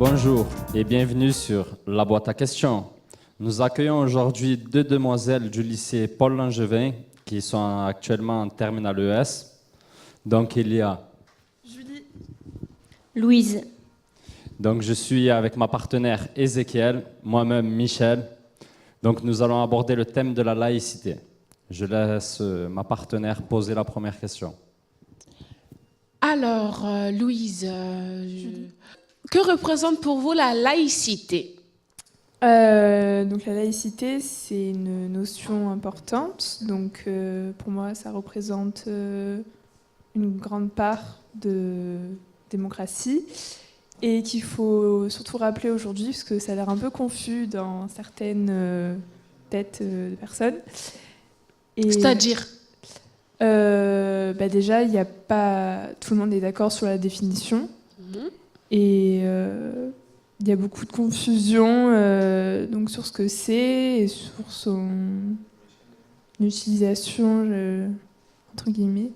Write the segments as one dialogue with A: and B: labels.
A: Bonjour et bienvenue sur La Boîte à questions. Nous accueillons aujourd'hui deux demoiselles du lycée Paul Langevin qui sont actuellement en terminale ES. Donc il y a
B: Julie.
C: Louise.
A: Donc je suis avec ma partenaire Ézéchiel, moi-même Michel. Donc nous allons aborder le thème de la laïcité. Je laisse ma partenaire poser la première question.
B: Alors, Louise, que représente pour vous la laïcité?
D: Donc la laïcité, c'est une notion importante. Donc pour moi, ça représente une grande part de démocratie et qu'il faut surtout rappeler aujourd'hui parce que ça a l'air un peu confus dans certaines têtes de personnes.
B: C'est-à-dire?
D: Déjà, il y a pas tout le monde est d'accord sur la définition et il y a beaucoup de confusion donc sur ce que c'est et sur son utilisation entre guillemets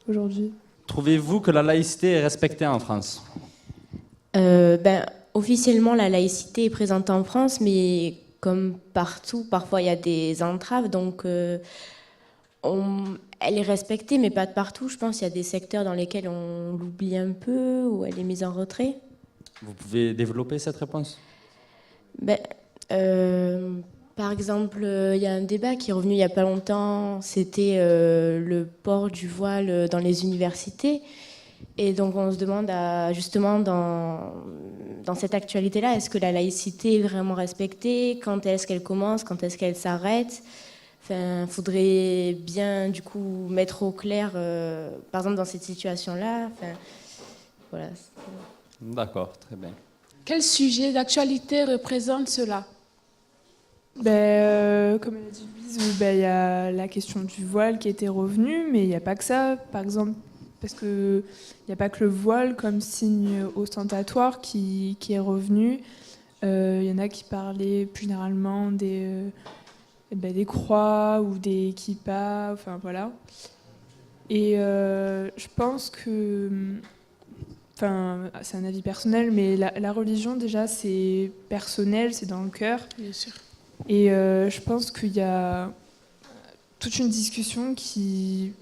D: aujourd'hui.
A: Trouvez-vous que la laïcité est respectée en France ?
C: Officiellement, la laïcité est présente en France, mais comme partout, parfois il y a des entraves, donc elle est respectée, mais pas de partout. Je pense qu'il y a des secteurs dans lesquels on l'oublie un peu, ou elle est mise en retrait.
A: Vous pouvez développer cette réponse ?
C: Par exemple, il y a un débat qui est revenu il n'y a pas longtemps, c'était le port du voile dans les universités. Et donc on se demande, justement, dans cette actualité-là, est-ce que la laïcité est vraiment respectée? Quand est-ce qu'elle commence? Quand est-ce qu'elle s'arrête? Enfin, faudrait bien, du coup, mettre au clair, par exemple, dans cette situation-là. Enfin, voilà.
A: D'accord, très bien.
B: Quel sujet d'actualité représente cela?
D: Comme elle a dit Louise, il y a la question du voile qui était revenue, mais il n'y a pas que ça. Par exemple, parce qu'il n'y a pas que le voile comme signe ostentatoire qui est revenu. Il y en a qui parlaient plus généralement des croix ou des kippas, enfin voilà. Et je pense que, enfin, c'est un avis personnel, mais la religion déjà c'est personnel, c'est dans le cœur.
B: Bien sûr.
D: Et je pense qu'il y a toute une discussion qui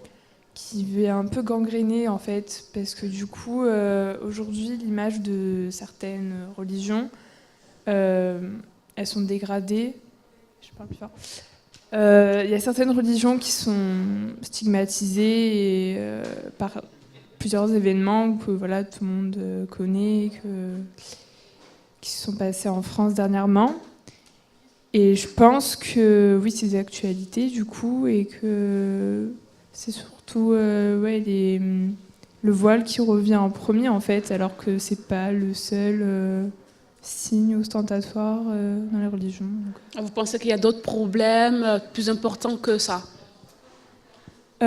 D: est un peu gangrénée en fait, parce que du coup aujourd'hui l'image de certaines religions, elles sont dégradées. Je parle plus fort. Il y a certaines religions qui sont stigmatisées par plusieurs événements que voilà, tout le monde connaît, qui se sont passés en France dernièrement. Et je pense que oui, c'est des actualités du coup, et que c'est surtout le voile qui revient en premier en fait, alors que c'est pas le seul signe ostentatoire dans les religions.
B: Vous pensez qu'il y a d'autres problèmes plus importants que ça?
D: C'est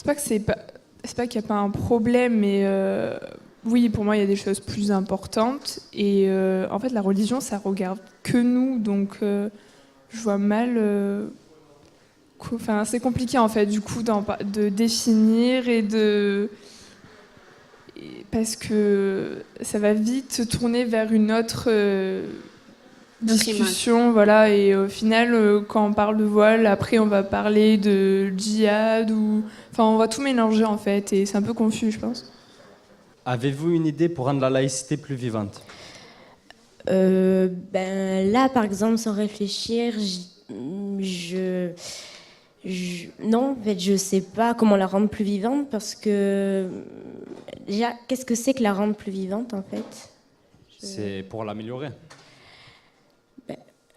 D: pas qu'il n'y a pas un problème, mais oui, pour moi, il y a des choses plus importantes. Et en fait, la religion, ça regarde que nous, donc je vois mal. Enfin, c'est compliqué en fait, du coup, de définir parce que ça va vite se tourner vers une autre discussion, voilà. Et au final, quand on parle de voile, après, on va parler de djihad enfin, on va tout mélanger en fait, et c'est un peu confus, je pense.
A: Avez-vous une idée pour rendre la laïcité plus vivante ?
C: Là, par exemple, sans réfléchir, non, en fait, je sais pas comment la rendre plus vivante, parce que déjà, qu'est-ce que c'est que la rendre plus vivante, en fait?
A: C'est pour l'améliorer.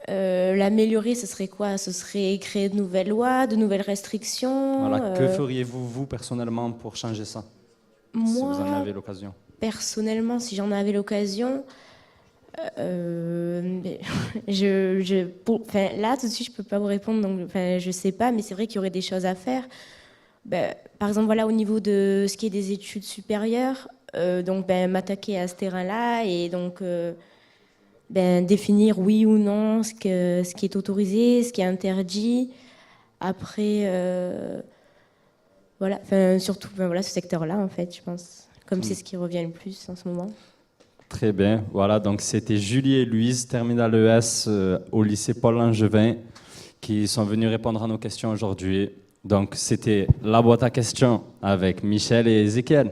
C: L'améliorer, ce serait quoi? Ce serait créer de nouvelles lois, de nouvelles restrictions.
A: Voilà. Que feriez-vous, vous, personnellement, pour changer ça?
C: Moi,
A: si vous en avez l'occasion.
C: Personnellement, si j'en avais l'occasion, là, tout de suite, je peux pas vous répondre, donc je sais pas, mais c'est vrai qu'il y aurait des choses à faire. Par exemple, voilà, au niveau de ce qui est des études supérieures, m'attaquer à ce terrain-là et donc définir oui ou non ce qui est autorisé, ce qui est interdit. Après, voilà, surtout voilà, ce secteur-là, en fait, je pense, comme c'est ce qui revient le plus en ce moment.
A: Très bien. Voilà, donc c'était Julie et Louise, terminale ES au lycée Paul Langevin, qui sont venus répondre à nos questions aujourd'hui. Donc c'était la boîte à questions avec Michel et Ézéchiel.